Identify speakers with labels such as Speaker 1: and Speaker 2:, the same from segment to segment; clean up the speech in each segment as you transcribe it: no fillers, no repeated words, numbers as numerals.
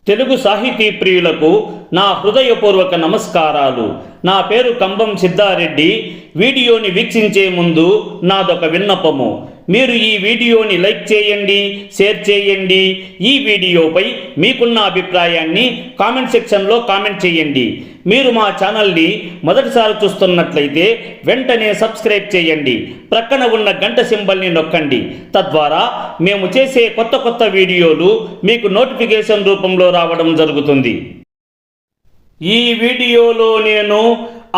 Speaker 1: తెలుగు సాహితీ ప్రియులకు నా హృదయపూర్వక నమస్కారాలు. నా పేరు కంబం సిద్ధారెడ్డి. వీడియోని వీక్షించే ముందు నాదొక విన్నపము. మీరు ఈ వీడియోని లైక్ చేయండి, షేర్ చేయండి. ఈ వీడియోపై మీకున్న అభిప్రాయాన్ని కామెంట్ సెక్షన్లో కామెంట్ చేయండి. మీరు మా ఛానల్ని మొదటిసారి చూస్తున్నట్లయితే వెంటనే సబ్స్క్రైబ్ చేయండి. ప్రక్కన ఉన్న గంట సింబల్ని నొక్కండి. తద్వారా మేము చేసే కొత్త వీడియోలు మీకు నోటిఫికేషన్ రూపంలో రావడం జరుగుతుంది. ఈ వీడియోలో నేను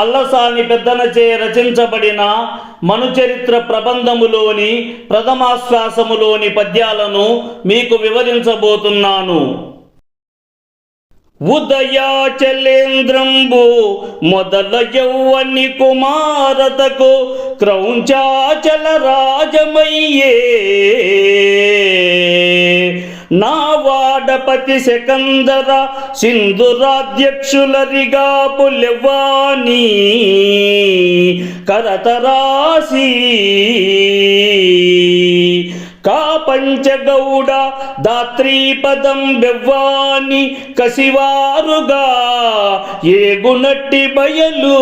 Speaker 1: అల్లసాని పెద్దనచే రచించబడిన మనుచరిత్ర ప్రబంధములోని ప్రథమాశ్వాసములోని పద్యాలను మీకు వివరించబోతున్నాను. ఉదయాచలేంద్రంబు మొదల యౌవని కుమారతకు క్రౌంచాచల రాజమయ్యే నా వాడపతి సెకందర సింధురాధ్యక్షులరిగా పులెవ్వాని కరతరాసి కా పంచగౌడ దాత్రీపదం బెవ్వాని కసివారుగా ఏగునట్టి బయలు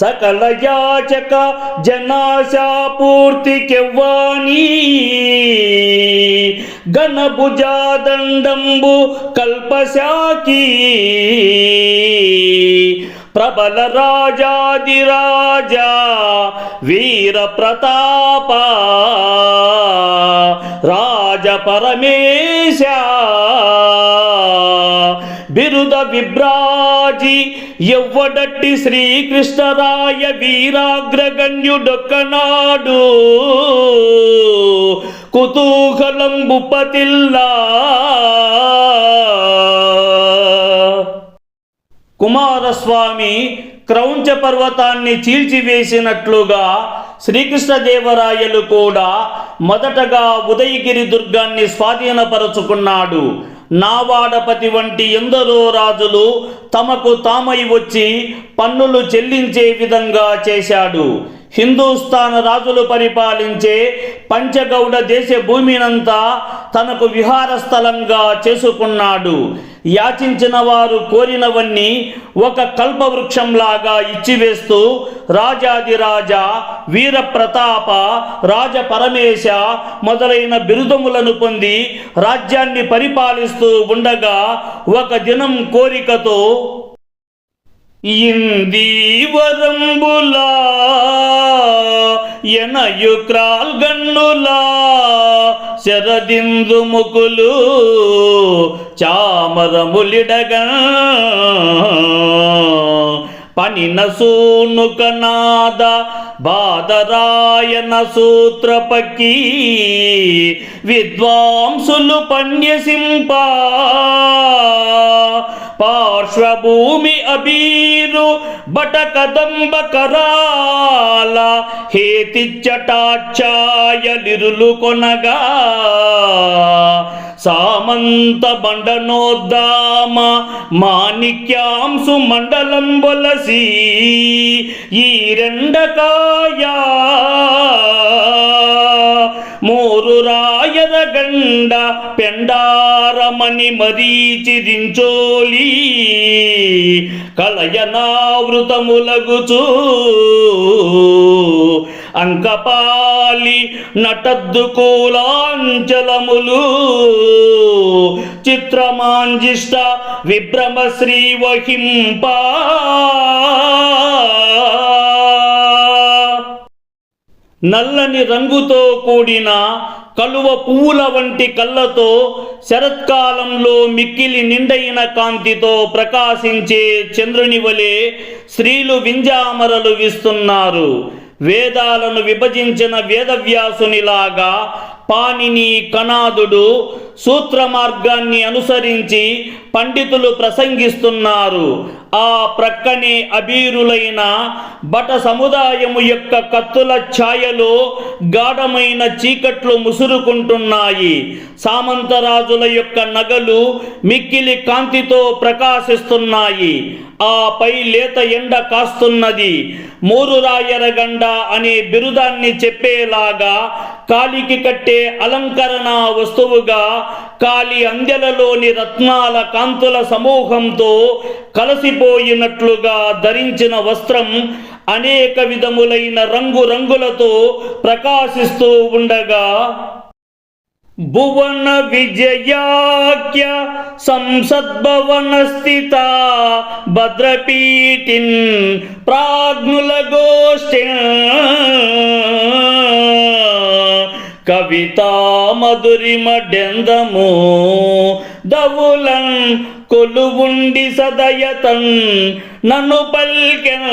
Speaker 1: సకల యాచక జనాశాపూర్తికెవ్వాని గణభుజాదండంబు కల్పశాకి ప్రబల రాజాదిరాజా వీర ప్రతాప రాజ పరమేశ బిరుద విభ్రాజి ఎవ్వడట్టి శ్రీకృష్ణరాయ వీరాగ్రగణ్యుడొక్కనాడు కుతూహలంబు పతిల్లా కుమారస్వామి క్రౌంచ పర్వతాన్ని చీల్చివేసినట్లుగా శ్రీకృష్ణదేవరాయలు కూడా మొదటగా ఉదయగిరి దుర్గాన్ని స్వాధీనపరుచుకున్నాడు. నావాడపతి వంటి ఎందరో రాజులు తమకు తామై వచ్చి పన్నులు చెల్లించే విధంగా చేశాడు. హిందూస్థాన్ రాజులు పరిపాలించే పంచగౌడ దేశ భూమినంతా తనకు విహార స్థలంగా చేసుకున్నాడు. యాచించిన వారు కోరినవన్నీ ఒక కల్పవృక్షంలాగా ఇచ్చివేస్తూ రాజాదిరాజా వీరప్రతాప రాజ పరమేశ మొదలైన బిరుదములను పొంది రాజ్యాన్ని పరిపాలిస్తూ ఉండగా ఒక దినం కోరికతో ఇందీవరంబులా ఎనయు క్రాల్గన్నులా శరదిందు ముకులు చామరములిడగా పనిన సూనుకనాద బాదరాయన సూత్రపకి విద్వాంసులు పన్యసింప పార్శ్వభూమి అబీరు బట కదంబ కరాల హేతిచ్చటాచాయలిరులు కొనగా సామంత బండనోద్దామ మాణిక్యాంసు మండలం బొలసి ఈ రెండకాయా మూరు రాయర గండ పెండారమణి మరీచిరించోలి కలయనావృతములగుచూ అంకపాలి నటద్దు కూలాంచలములు చిత్రమాంజిష్ట విభ్రమ శ్రీ వహింప నల్లని రంగుతో కూడిన కలువ పువ్వుల వంటి కళ్ళతో శరత్కాలంలో మిక్కిలి నిండైన కాంతితో ప్రకాశించే చంద్రుని వలె స్త్రీలు వింజామరలు వీస్తున్నారు. వేదాలను విభజించిన వేదవ్యాసునిలాగా పాణిని కణాదుడు సూత్ర మార్గాన్ని అనుసరించి పండితులు ప్రసంగిస్తున్నారు. ఆ ప్రక్కనే అబీరులైన బట సముదాయము యొక్క కత్తుల ఛాయలో గాఢమైన చీకట్లు ముసురుకుంటున్నాయి. సామంతరాజుల యొక్క నగలు మిక్కిలి కాంతితో ప్రకాశిస్తున్నాయి. ఆ పై లేత ఎండ కాస్తున్నది. మూరురాయరగండ అనే బిరుదాన్ని చెప్పేలాగా కాలికి కట్టే అలంకరణ వస్తువుగా కాలి అందెలలోని రత్నాల కాంతుల సమూహంతో కలసిపోయినట్లుగా ధరించిన వస్త్రం అనేక విధములైన రంగులతో ప్రకాశిస్తూ ఉండగా, భువన విజయాఖ్య సంసద్భవన స్థిత భద్రపీఠిన్ ప్రాజ్ఞుల గోష్ఠి కవితా మధురిమడెందము దవులన్ కొలువుండి సదయతన్ నన్ను పల్కెన్.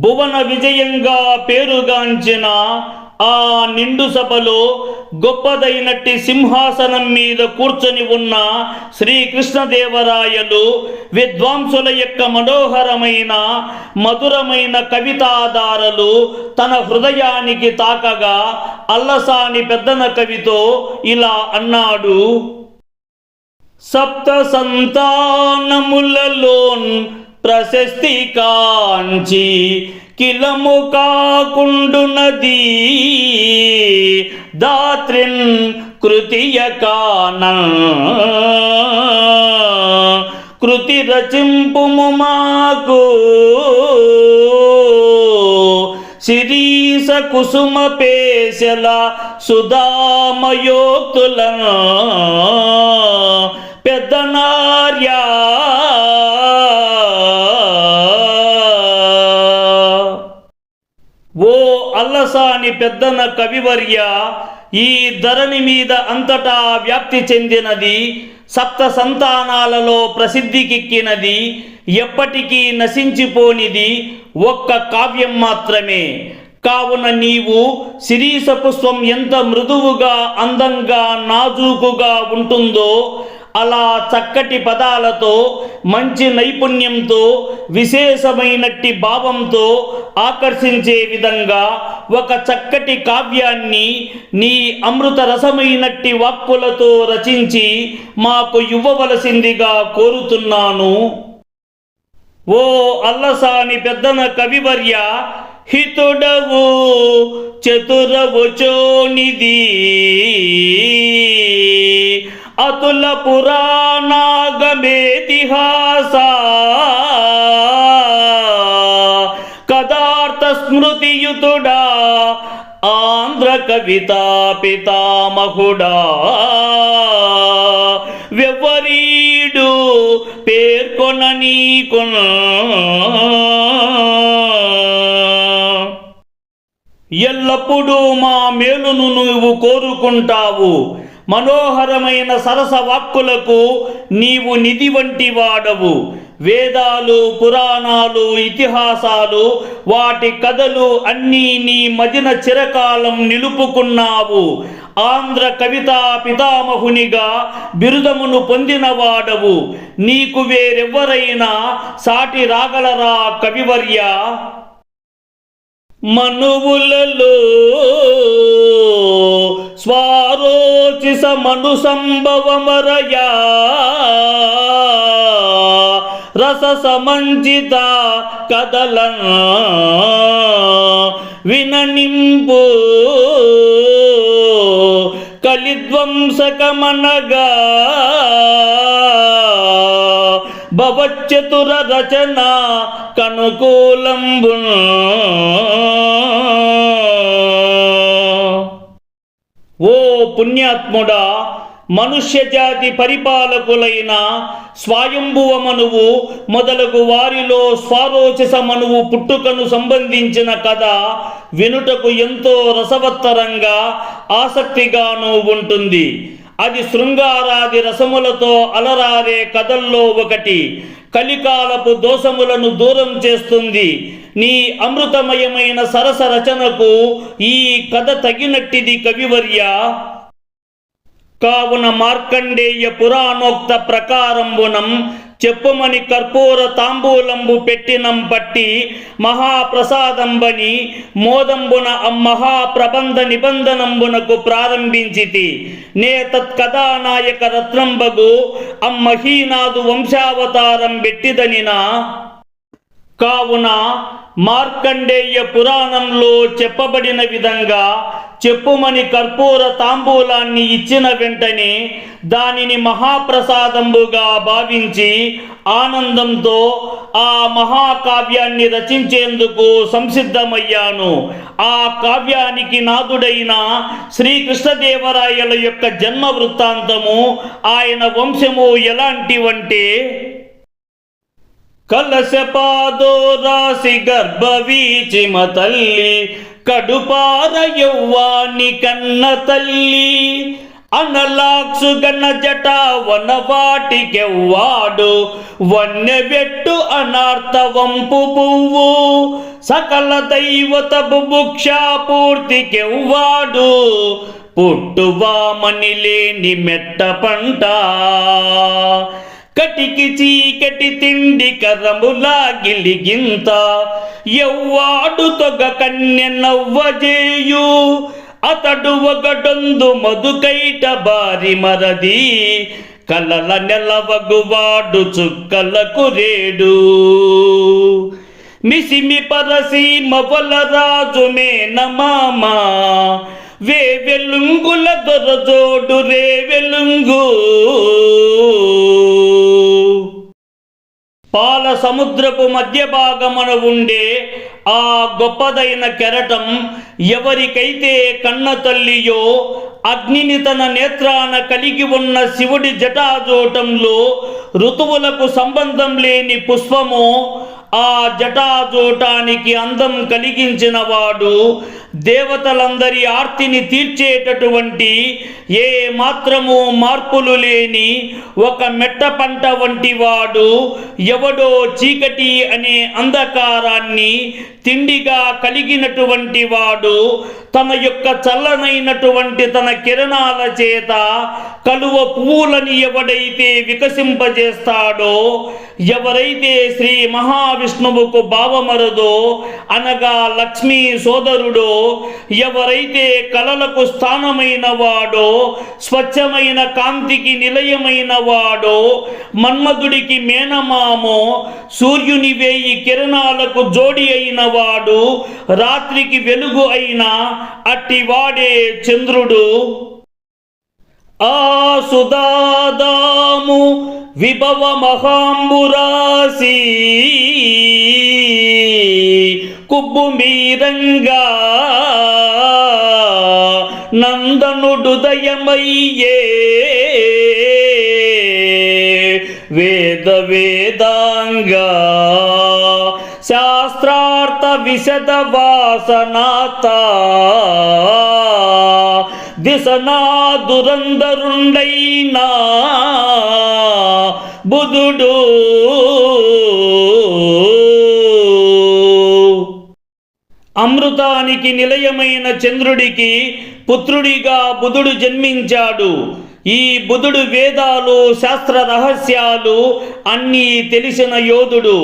Speaker 1: భువన విజయంగా పేరుగాంచిన ఆ నిండు సభలో గొప్పదైనట్టి సింహాసనం మీద కూర్చొని ఉన్న శ్రీకృష్ణదేవరాయలు విద్వాంసుల యొక్క మనోహరమైన మధురమైన కవితాధారలు తన హృదయానికి తాకగా అల్లసాని పెద్దన కవితో ఇలా అన్నాడు: సప్త సంతానములలోన్ ప్రశస్తి కాంచి కిలము కాకుండునది దాత్రిన్ కృతియ కాన కృతి రచింపుము మాకు శిరీష కుసుమ పేశల సుధామయోక్తుల పెద్దనార్యా. ఓ అల్లసాని పెద్దన కవివర్య, ఈ ధరణి మీద అంతటా వ్యాప్తి చెందినది, సప్త సంతానాలలో ప్రసిద్ధికెక్కినది, ఎప్పటికీ నశించిపోనిది ఒక్క కావ్యం మాత్రమే. కావున నీవు శిరీష పుష్పం ఎంత మృదువుగా అందంగా నాజూకుగా ఉంటుందో అలా చక్కటి పదాలతో మంచి నైపుణ్యంతో విశేషమైనట్టి భావంతో ఆకర్షించే విధంగా ఒక చక్కటి కావ్యాన్ని నీ అమృత రసమైనట్టి వాక్కులతో రచించి మాకు ఇవ్వవలసిందిగా కోరుతున్నాను. ఓ అల్లసాని పెద్దన కవివర్య, హితుడవు చతురవచోనిది అతుల పురాణాగమేతిహాస కదార్థ స్మృతియుతుడా ఆంధ్ర కవితా పితామహుడా వ్యవరీడు పేర్కొన నీకున్. ఎల్లప్పుడూ మా మేలును నువ్వు కోరుకుంటావు. మనోహరమైన సరస వాక్కులకు నీవు నిధి వంటి వాడవు. వేదాలు, పురాణాలు, ఇతిహాసాలు, వాటి కథలు అన్నీ నీ మదిన చిరకాలం నిలుపుకున్నావు. ఆంధ్ర కవితా పితామహునిగా బిరుదమును పొందినవాడవు. నీకు వేరెవ్వరైనా సాటి రాగలరా కవివర్య? మనువులలో స్వారోచిస మను సంభవమరయా రస సమంజిత కదలన్ విననింపు కలిధ్వంసకమనగా భవచ్చతుర రచన కనుకూలంబు. ఓ పుణ్యాత్ముడా, మనుష్య జాతి పరిపాలకులైన స్వయంభువ మనువు మొదలగు వారిలో స్వారోచిస మనువు పుట్టుకను సంబంధించిన కథ వినుటకు ఎంతో రసవత్తరంగా ఆసక్తిగానూ ఉంటుంది. అది శృంగారాది రసములతో అలరారే కథల్లో ఒకటి. కలికాలపు దోషములను దూరం చేస్తుంది. నీ అమృతమయమైన సరస రచనకు ఈ కథ తగినట్టిది కవివర్య. కావున మార్కండేయ పురాణోక్త ప్రకారంబునం చెప్పుమని కర్పూర తాంబూలంబు పెట్టినం పట్టి మహాప్రసాదంబని మోదంబున మహాప్రబంధ నిబంధనంబునకు ప్రారంభించితి. నే తత్కథానాయక రత్నంబగు అమ్మహీనాదు వంశావతారం పెట్టిదనినా. కావున మార్కండేయ పురాణంలో చెప్పబడిన విధంగా చెప్పుమని కర్పూర తాంబూలాన్ని ఇచ్చిన వెంటనే దానిని మహాప్రసాదంబుగా భావించి ఆనందంతో ఆ మహాకావ్యాన్ని రచించేందుకు సంసిద్ధమయ్యాను. ఆ కావ్యానికి నాథుడైన శ్రీకృష్ణదేవరాయల యొక్క జన్మ వృత్తాంతము, ఆయన వంశము ఎలాంటివంటే, కలశపాదో రాసి గర్భవీచిమ తల్లి, కడుపార యౌవాని కన్న తల్లి, అనలాక్సు గణ జట వనవాటికెవ్వాడు, వన్నెవెట్టు అనార్తవంపు పువ్వు, సకల దైవత బుభుక్షా పూర్తికెవ్వాడు, పుట్టువామని లేని మెట్ట పంట, కటికి చీకటి తిండి కరములా గిలిగింత, ఎవ్వాడు తొగ కన్య నవ్వజేయు, అతడు ఒకడొందు మధుకైట బారి మరది, కలల నెలవగువాడు చుక్కలకు రేడు, మిసిమి పరసీమ వలరాజు మేనమామ, వేవెలుంగుల దొరజోడు రేవెలుంగు. పాల సముద్రపు మధ్య భాగమున ఉండే ఆ గొప్పదైన కెరటం ఎవరికైతే కన్న తల్లియో, అగ్నిని తన నేత్రాన కలిగి ఉన్న శివుడి జటాజూటంలో ఋతువులకు సంబంధం లేని పుష్పము, ఆ జటాజూటానికి అందం కలిగించిన వాడు, దేవతలందరి ఆర్తిని తీర్చేటటువంటి ఏ మాత్రము మార్పులు లేని ఒక మెట్ట పంట వంటి వాడు, ఎవడో చీకటి అనే అంధకారాన్ని తిండిగా కలిగినటువంటి వాడు, తన యొక్క చల్లనైనటువంటి తన కిరణాల చేత కలువ పువ్వులని ఎవడైతే వికసింపజేస్తాడో, ఎవరైతే శ్రీ మహావిష్ణువుకు భావమరుదో అనగా లక్ష్మీ సోదరుడో, ఎవరైతే కలలకు స్థానమైన వాడో, స్వచ్ఛమైన కాంతికి నిలయమైన వాడో, మన్మధుడికి మేనమామో, సూర్యుని 1000 కిరణాలకు జోడి అయిన వాడు, రాత్రికి వెలుగు అయిన అట్టివాడే చంద్రుడు. ఆ సుదాదాము విభవ మహాంబురాసి, కుబ్బు మీరంగా నందనుడుదయమయ్యే, వేద వేదాంగా శాస్త్రార్థ విశద వాసనాత, దిశనా దురందరుండైనా బుధుడు. అమృతానికి నిలయమైన చంద్రుడికి పుత్రుడిగా బుధుడు జన్మించాడు. ఈ బుధుడు వేదాలు, శాస్త్ర రహస్యాలు అన్నీ తెలిసిన యోధుడు.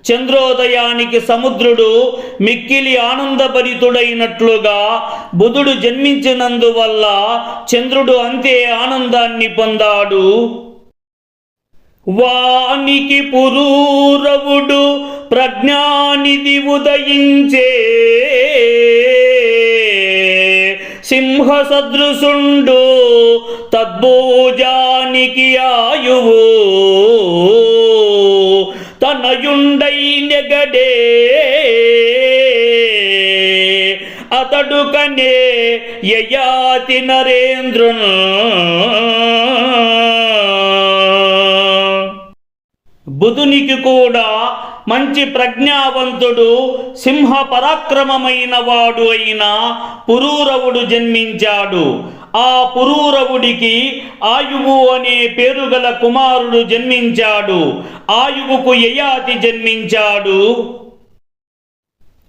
Speaker 1: చంద్రోదయానికి సముద్రుడు మిక్కిలి ఆనందభరితుడైనట్లుగా బుధుడు జన్మించినందువల్ల చంద్రుడు అంతే ఆనందాన్ని పొందాడు. వానికి పురూరవుడు ప్రజ్ఞానిధి ఉదయించే, సింహ సదృశుండు తద్భోజానికి ఆయువు, తనయుండై నెగడే అతడు కనే యయాతి నరేంద్రున్. బుధునికి కూడా మంచి ప్రజ్ఞావంతుడు, సింహ పరాక్రమమైన వాడు అయిన పురూరవుడు జన్మించాడు. ఆ పురూరవుడికి ఆయువు అనే పేరు గల కుమారుడు జన్మించాడు. ఆయువుకు యయాతి జన్మించాడు.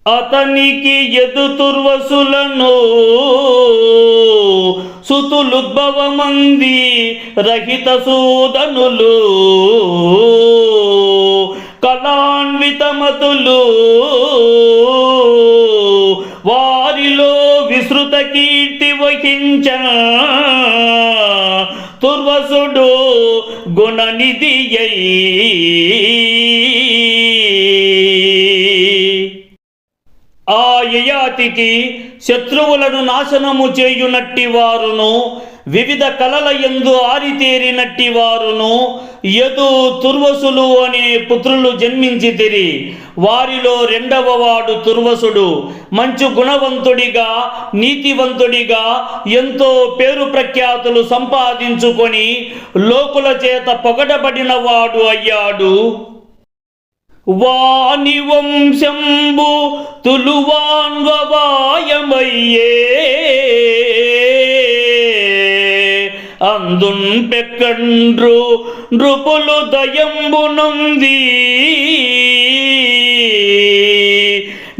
Speaker 1: అతనికి యదుతుర్వసులను సుతులుద్భవమంది రహిత సూదనులు, కళాన్వితమతులు, వారిలో విస్తృత కీర్తి వహించ తుర్వసుడు గుణనిధి అయి. ఆ యయాతికి శత్రువులను నాశనము చేయునట్టి వారును, వివిధ కళల యందు ఆరితేరినట్టి వారును యదు తుర్వసులు అనే పుత్రులు జన్మించితిరి. వారిలో రెండవ వాడు తుర్వసుడు మంచు గుణవంతుడిగా, నీతివంతుడిగా ఎంతో పేరు ప్రఖ్యాతులు సంపాదించుకొని లోకుల చేత పొగడబడిన వాడు అయ్యాడు. వాని వంశంబు తులువాన్వవాయమయ్యే, అందున్ పెక్కండ్రు నృపులు దయంబునుంది.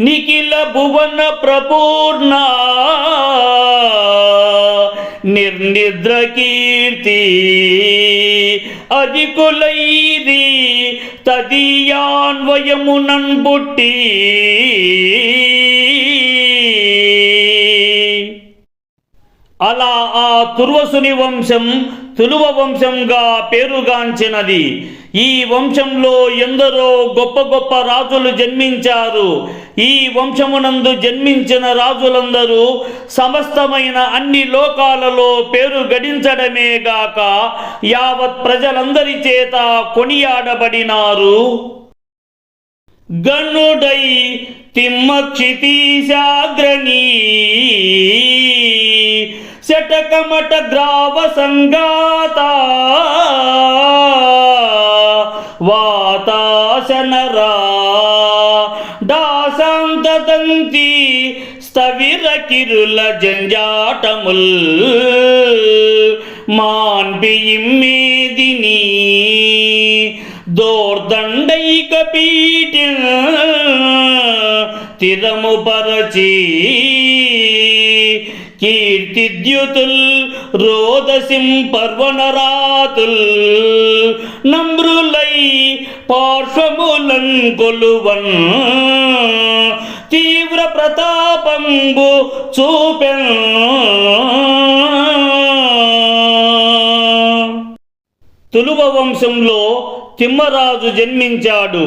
Speaker 1: నిఖిల భువన ప్రపూర్ణ నిర్నిద్ర కీర్తి అధికులైది తదీయాన్వయమునన్ బుట్టి. అలా ఆ తుర్వసుని వంశం తులువ వంశంగా పేరుగాంచినది. ఈ వంశంలో ఎందరో గొప్ప గొప్ప రాజులు జన్మించారు. ఈ వంశమునందు జన్మించిన రాజులందరూ సమస్తమైన అన్ని లోకాలలో పేరు గడించడమే గాక యావత్ ప్రజలందరి చేత కొనియాడబడినారు. గనుడై తిమ్మక్షితీశాగ్రణీ శటకమట గ్రావ సంగాత వాతాశనరా దాసాంతతంతి స్థవిర కిరుల జంజాటముల్ మాన్పియిమ్మేదిని దోర్దండైక పీఠి తిరము పరచి కీర్తిద్యుతుల్ రోదసిం పర్వనరాతుల్ నమ్రులై పార్శ్వములం కొలువన్ తీవ్ర ప్రతాపంబు చూపెన్. తులువ వంశంలో తిమ్మరాజు జన్మించాడు.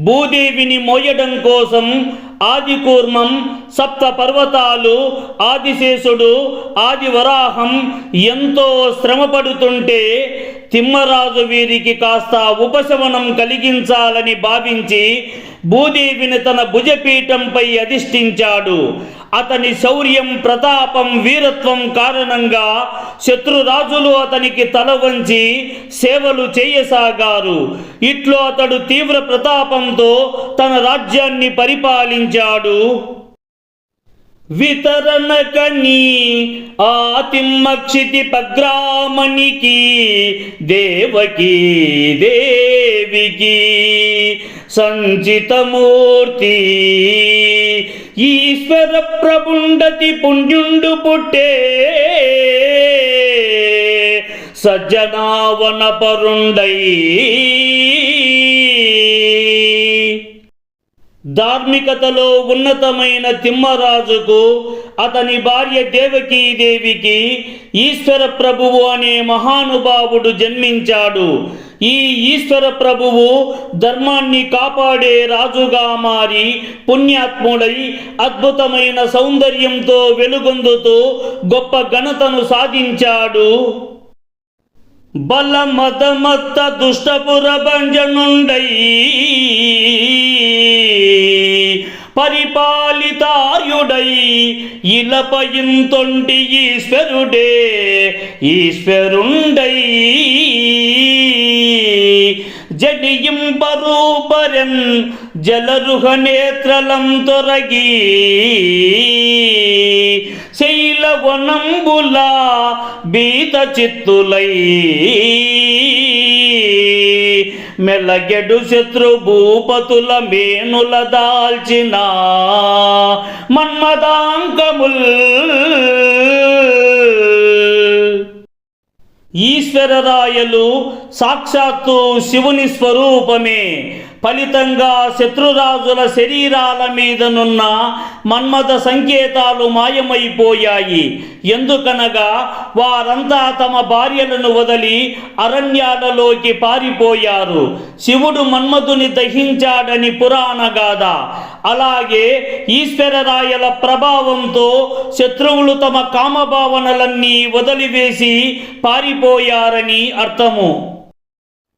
Speaker 1: భూదేవిని మోయడం కోసం ఆదికూర్మం, సప్త పర్వతాలు, ఆదిశేషుడు, ఆదివరాహం ఎంతో శ్రమపడుతుంటే తిమ్మరాజు వీరికి కాస్త ఉపశమనం కలిగించాలని భావించి భూదేవిని తన భుజపీఠంపై అధిష్ఠించాడు. అతని శౌర్యం, ప్రతాపం, వీరత్వం కారణంగా శత్రురాజులు అతనికి తల వంచి సేవలు చేయసాగారు. ఇట్లో అతడు తీవ్ర ప్రతాపంతో తన రాజ్యాన్ని పరిపాలించాడు. వితరణకని ఆ తిమ్మక్షితి పగ్రామణికి దేవకీ దేవికి సంచితమూర్తి ఈశ్వర ప్రభుండతి పుణ్యుండు పుట్టే సజ్జనావన పరుండై. ధార్మికతలో ఉన్నతమైన తిమ్మరాజుకు అతని భార్య దేవకీదేవికి ఈశ్వర ప్రభువు అనే మహానుభావుడు జన్మించాడు. ఈ ఈశ్వర ప్రభువు ధర్మాన్ని కాపాడే రాజుగా మారి పుణ్యాత్ముడై అద్భుతమైన సౌందర్యంతో వెలుగొందుతూ గొప్ప ఘనతను సాధించాడు. బలమదమత్త దుష్టపుర భంజనుండై పరిపాలితార్యుడై ఇలపయింతొంటి ఈశ్వరుడే ఈశ్వరుండై జడియింపరూపరన్ జలరుహ నేత్రలం తొరగి శైలవనంబులా బీత చిత్తులై మెలగెడు శత్రు భూపతుల మేనుల దాల్చిన మన్మదాంకముల్. ఈశ్వరరాయలు సాక్షాత్తు శివుని స్వరూపమే. ఫలితంగా శత్రురాజుల శరీరాల మీదనున్న మన్మథ సంకేతాలు మాయమైపోయాయి. ఎందుకనగా వారంతా తమ భార్యలను వదిలి అరణ్యాలలోకి పారిపోయారు. శివుడు మన్మథుని దహించాడని పురాణ గాథ. అలాగే ఈశ్వరరాయల ప్రభావంతో శత్రువులు తమ కామభావనలన్నీ వదిలివేసి పారిపోయారని అర్థము.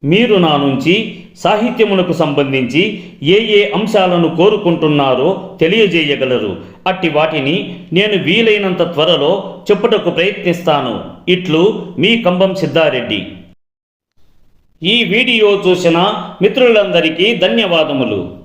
Speaker 1: మీరు నా నుంచి సాహిత్యమునకు సంబంధించి ఏ అంశాలను కోరుకుంటున్నారో తెలియజేయగలరు. అట్టి వాటిని నేను వీలైనంత త్వరలో చెప్పుటకు ప్రయత్నిస్తాను. ఇట్లు మీ కంబం సిద్ధారెడ్డి. ఈ వీడియో చూసిన మిత్రులందరికీ ధన్యవాదములు.